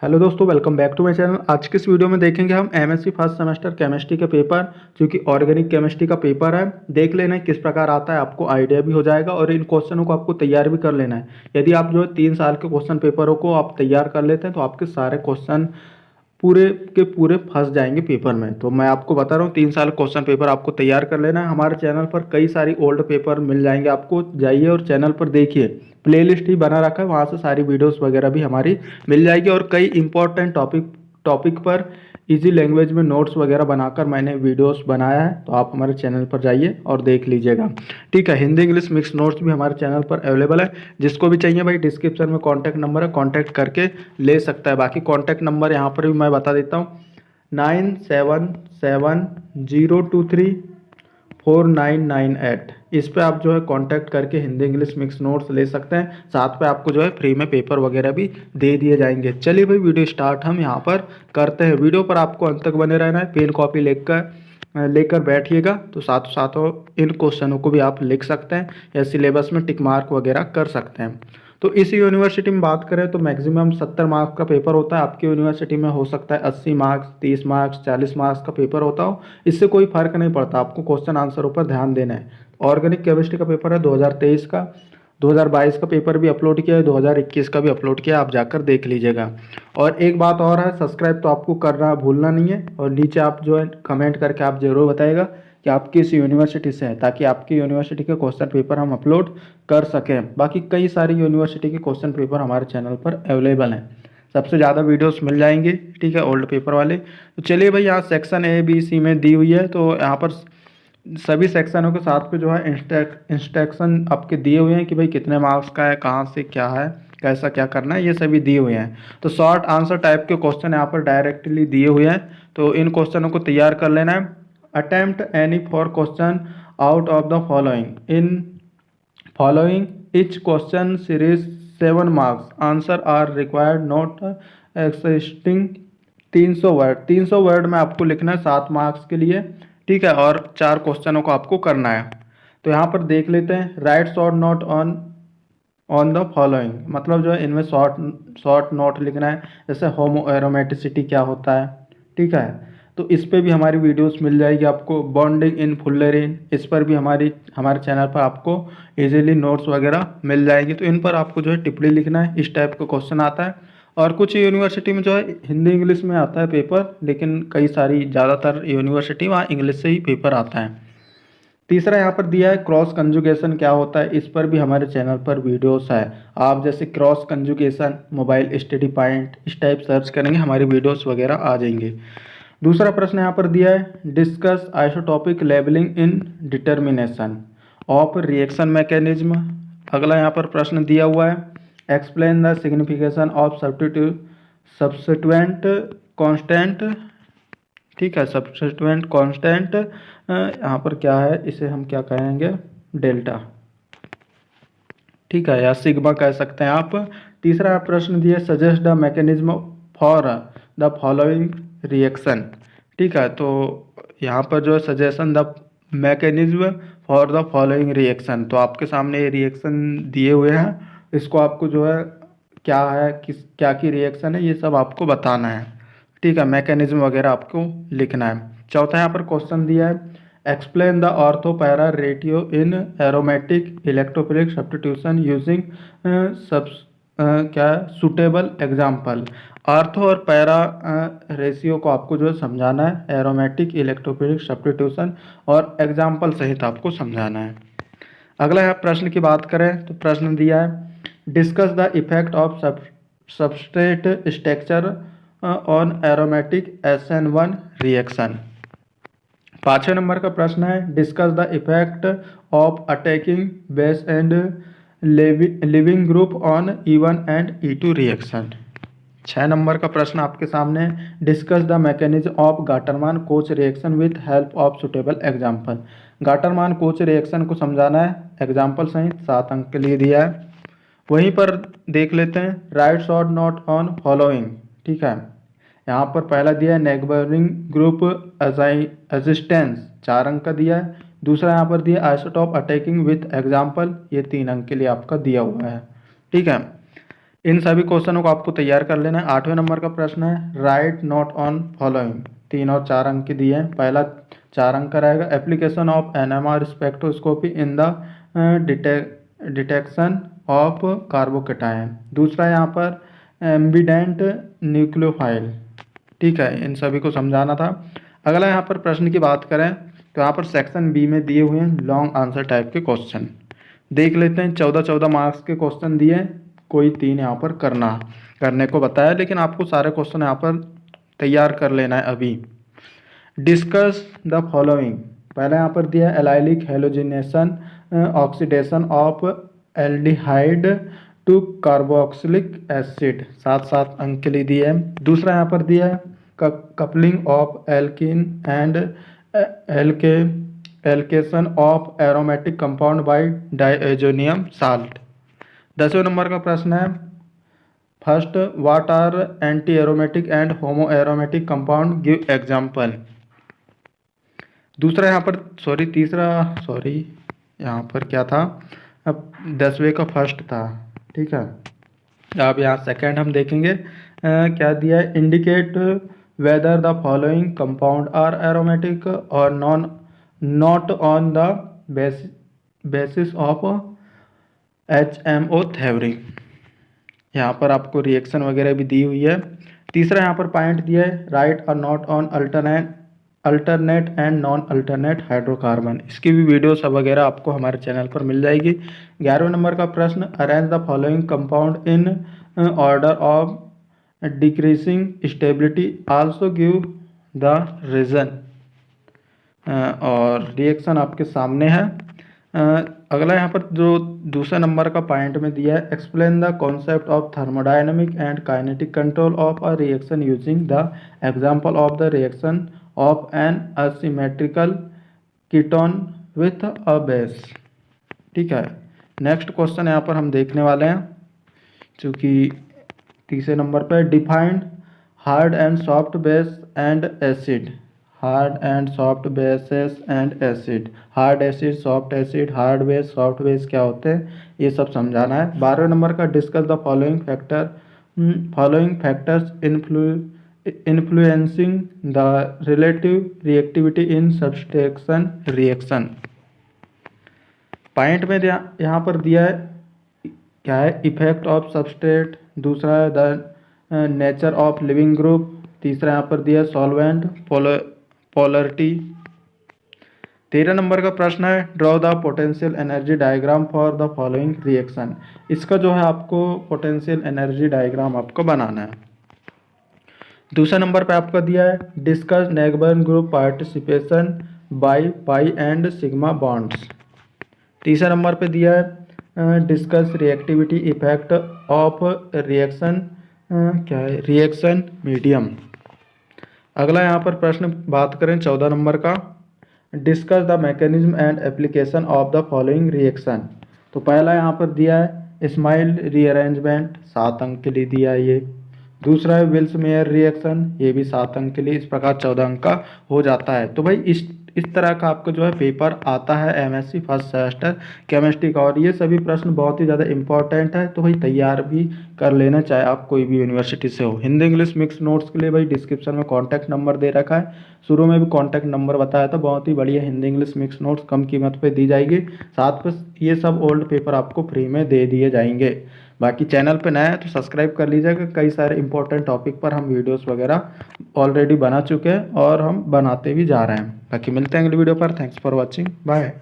Hello दोस्तों, welcome back to my channel. आज के इस वीडियो में देखेंगे हम एमएससी फर्स्ट सेमेस्टर केमिस्ट्री के पेपर, जो कि ऑर्गेनिक केमिस्ट्री का पेपर है। देख लेना है किस प्रकार आता है, आपको आइडिया भी हो जाएगा और इन क्वेश्चनों को आपको तैयार भी कर लेना है। यदि आप जो है 3 साल के क्वेश्चन पेपरों को आप तैयार कर लेते हैं तो आपके सारे क्वेश्चन पूरे के पूरे फंस जाएंगे पेपर में। तो मैं आपको बता रहा हूँ 3 साल क्वेश्चन पेपर आपको तैयार कर लेना है। हमारे चैनल पर कई सारी ओल्ड पेपर मिल जाएंगे आपको, जाइए और चैनल पर देखिए, प्लेलिस्ट ही बना रखा है, वहाँ से सारी वीडियोस वगैरह भी हमारी मिल जाएगी। और कई इंपॉर्टेंट टॉपिक पर इजी लैंग्वेज में नोट्स वगैरह बनाकर मैंने वीडियोस बनाया है, तो आप हमारे चैनल पर जाइए और देख लीजिएगा। ठीक है, हिंदी इंग्लिश मिक्स नोट्स भी हमारे चैनल पर अवेलेबल है। जिसको भी चाहिए भाई, डिस्क्रिप्शन में कॉन्टैक्ट नंबर है, कॉन्टैक्ट करके ले सकता है। बाकी कॉन्टैक्ट नंबर यहाँ पर भी मैं बता देता हूँ, 9770234998। इस पे आप जो है कांटेक्ट करके हिंदी इंग्लिश मिक्स नोट्स ले सकते हैं। साथ पे आपको जो है फ्री में पेपर वगैरह भी दे दिए जाएंगे। चलिए भाई, वीडियो स्टार्ट हम यहाँ पर करते हैं। वीडियो पर आपको अंत तक बने रहना है, पेन कॉपी लेकर बैठिएगा, तो साथ साथों इन क्वेश्चनों को भी आप लिख सकते हैं या सिलेबस में टिक मार्क वगैरह कर सकते हैं। तो इस यूनिवर्सिटी में बात करें तो मैक्सिमम 70 मार्क्स का पेपर होता है। आपकी यूनिवर्सिटी में हो सकता है 80 मार्क्स, 30 मार्क्स, 40 मार्क्स का पेपर होता हो, इससे कोई फर्क नहीं पड़ता। आपको क्वेश्चन आंसरों पर ध्यान देना है। ऑर्गेनिक केमिस्ट्री का पेपर है 2023 का, 2022 का पेपर भी अपलोड किया है, 2021 का भी अपलोड किया है, आप जाकर देख लीजिएगा। और एक बात और है, सब्सक्राइब तो आपको करना भूलना नहीं है। और नीचे आप जो है कमेंट करके आप जरूर बताइएगा कि आप किस यूनिवर्सिटी से हैं, ताकि आपकी यूनिवर्सिटी के क्वेश्चन पेपर हम अपलोड कर सकें। बाकी कई सारी यूनिवर्सिटी के क्वेश्चन पेपर हमारे चैनल पर अवेलेबल हैं, सबसे ज़्यादा वीडियोस मिल जाएंगे। ठीक है, ओल्ड पेपर वाले। तो चलिए भाई, यहाँ सेक्शन ए बी सी में दी हुई है, तो यहाँ पर सभी सेक्शनों के साथ पे जो है इंस्ट्रक्शन आपके दिए हुए हैं कि भाई कितने मार्क्स का है, कहाँ से क्या है, कैसा क्या करना है, ये सभी दिए हुए हैं। तो शॉर्ट आंसर टाइप के क्वेश्चन यहाँ पर डायरेक्टली दिए हुए हैं, तो इन क्वेश्चनों को तैयार कर लेना है। Attempt any for question out of the following in following each question series 7 marks, answer are required not existing 300 word. 300 word में आपको लिखना है 7 मार्क्स के लिए। ठीक है, और 4 क्वेश्चनों को आपको करना है। तो यहाँ पर देख लेते हैं, right short note on the following, मतलब जो है इनमें शॉर्ट नोट लिखना है। जैसे होमो एरोमेटिसिटी क्या होता है, ठीक है, तो इस पे भी हमारी वीडियोस मिल जाएगी आपको। बॉन्डिंग इन फुल्लेरीन, इस पर भी हमारे चैनल पर आपको इजीली नोट्स वगैरह मिल जाएगी। तो इन पर आपको जो है टिप्पणी लिखना है। इस टाइप का क्वेश्चन आता है। और कुछ यूनिवर्सिटी में जो है हिंदी इंग्लिश में आता है पेपर, लेकिन कई सारी ज़्यादातर यूनिवर्सिटी वहाँ इंग्लिश से ही पेपर आता है। तीसरा यहाँ पर दिया है क्रॉस कंजुगेशन क्या होता है, इस पर भी हमारे चैनल पर वीडियोस है। आप जैसे cross conjugation mobile study point इस टाइप सर्च करेंगे, हमारी वीडियोस वगैरह आ जाएंगे। दूसरा प्रश्न यहाँ पर दिया है, discuss isotopic labelling in determination of reaction mechanism. अगला यहाँ पर प्रश्न दिया हुआ है, explain the signification of substituent constant. ठीक है, सब्स्टिट्यूएंट कांस्टेंट यहाँ पर क्या है, इसे हम क्या कहेंगे, डेल्टा। ठीक है, या सिग्मा कह सकते हैं आप। तीसरा प्रश्न दिया, suggest the mechanism for the following reaction. ठीक है, तो यहाँ पर जो है suggestion the mechanism for the following reaction, तो आपके सामने ये रिएक्शन दिए हुए हैं। इसको आपको जो है क्या है, क्या की रिएक्शन है, ये सब आपको बताना है। ठीक है, मैकेनिज्म वगैरह आपको लिखना है। चौथा यहाँ पर क्वेश्चन दिया है, explain the ortho para ratio in aromatic electrophilic substitution using क्या सुटेबल एग्जाम्पल। आर्थो और पैरा रेशियो को आपको जो है समझाना है, एरोमेटिक इलेक्ट्रोफिलिक सब्स्टिट्यूशन और एग्जाम्पल सहित आपको समझाना है। अगला यहाँ प्रश्न की बात करें तो प्रश्न दिया है, discuss the effect of substrate structure on aromatic SN1 reaction. 5वें नंबर का प्रश्न है, discuss the effect of attacking base and leaving group on E1 and E2 reaction. 6 नंबर का प्रश्न आपके सामने, discuss the mechanism of Gattermann Koch reaction with help of suitable example. Gattermann Koch reaction को समझाना है, एग्जाम्पल सहित 7 अंक के लिए दिया है। वहीं पर देख लेते हैं, right short note on following. ठीक है, यहाँ पर पहला दिया है नेबरिंग ग्रुप एजिस्टेंस, 4 अंक का दिया है। दूसरा यहाँ पर दिया आइसोटॉप अटैकिंग विथ एग्जाम्पल, ये 3 अंक के लिए आपका दिया हुआ है। ठीक है, इन सभी क्वेश्चनों को आपको तैयार कर लेना है। 8वें नंबर का प्रश्न है राइट नोट ऑन फॉलोइंग। 3 और 4 अंक दिए हैं। पहला 4 अंक का रहेगा application of NMR spectroscopy in the detection of carbocation. दूसरा यहाँ पर एम्बिडेंट न्यूक्लियोफाइल। ठीक है, इन सभी को समझाना था। अगला यहाँ पर प्रश्न की बात करें तो यहाँ पर सेक्शन बी में दिए हुए हैं लॉन्ग आंसर टाइप के क्वेश्चन। देख लेते हैं। 14 मार्क्स के क्वेश्चन दिए हैं, कोई 3 यहाँ पर करने को बताया, लेकिन आपको सारे क्वेश्चन यहाँ पर तैयार कर लेना है अभी। Discuss the following. पहले यहाँ पर दिया है allylic halogenation oxidation of aldehyde to carboxylic acid. 7 अंक के लिए दिए हैं। दूसरा यहाँ पर दिया है coupling of alkene and alkylation of aromatic compound by diazonium salt. 10वें नंबर का प्रश्न है first what are anti aromatic and homo aromatic compound give example. दूसरा यहाँ पर यहाँ पर क्या था, अब 10वें का फर्स्ट था। ठीक है, अब यहाँ सेकंड हम देखेंगे। क्या दिया है indicate whether the following compound are aromatic और not on the basis of HMO theory. यहाँ पर आपको रिएक्शन वगैरह भी दी हुई है। तीसरा यहाँ पर पॉइंट दिया है राइट और not on alternate and non alternate hydrocarbon. इसकी भी वीडियोस वगैरह आपको हमारे चैनल पर मिल जाएगी। 11वें नंबर का प्रश्न arrange the following compound in order of decreasing stability also give the reason. और रिएक्शन आपके सामने है। अगला यहाँ पर जो दूसरा नंबर का पॉइंट में दिया है explain the concept of thermodynamic and kinetic control of a reaction using the example of the reaction of an asymmetrical ketone with a base. ठीक है, नेक्स्ट क्वेश्चन यहाँ पर हम देखने वाले हैं, चूँकि तीसरे नंबर पर defined hard and soft base and acid. Hard and soft bases and acid, hard acid, soft acid, hard base, soft base क्या होते हैं, ये सब समझाना है। 12वें नंबर का discuss the following factors influencing the relative reactivity in subtraction reaction. Point में यहाँ पर दिया है क्या है इफेक्ट ऑफ सबस्ट्रेट। दूसरा है the nature of leaving group. तीसरा यहाँ पर दिया सॉल्वेंट पोलरिटी। 13 नंबर का प्रश्न है draw the potential energy diagram for the following reaction. इसका जो है आपको पोटेंशियल एनर्जी डायग्राम आपको बनाना है। दूसरा नंबर पे आपका दिया है discuss neighbouring group participation by pi and sigma bonds. तीसरा नंबर पे दिया है discuss reactivity effect of reaction क्या है रिएक्शन मीडियम। अगला यहाँ पर प्रश्न बात करें 14 नंबर का discuss the mechanism and application of the following reaction. तो पहला यहाँ पर दिया है स्माइल रीअरेंजमेंट, 7 अंक के लिए दिया है ये। दूसरा है विल्स मेयर रिएक्शन, ये भी 7 अंक के लिए। इस प्रकार 14 अंक का हो जाता है। तो भाई इस तरह का आपका जो है पेपर आता है MSc फर्स्ट सेमेस्टर केमिस्ट्री का, और ये सभी प्रश्न बहुत ही ज़्यादा इंपॉर्टेंट है। तो भाई तैयार भी कर लेना, चाहे आप कोई भी यूनिवर्सिटी से हो। हिंदी इंग्लिश मिक्स नोट्स के लिए भाई डिस्क्रिप्शन में कॉन्टैक्ट नंबर दे रखा है। शुरू में भी कॉन्टैक्ट नंबर बताया था। बहुत ही बढ़िया हिंदी इंग्लिश मिक्स नोट्स कम कीमत पर दी जाएगी। साथ में ये सब ओल्ड पेपर आपको फ्री में दे दिए जाएंगे। बाकी चैनल पे नया है तो सब्सक्राइब कर लीजिएगा। कई सारे इंपॉर्टेंट टॉपिक पर हम वीडियोस वगैरह ऑलरेडी बना चुके हैं और हम बनाते भी जा रहे हैं। बाकी मिलते हैं अगली वीडियो पर। Thanks for watching, bye.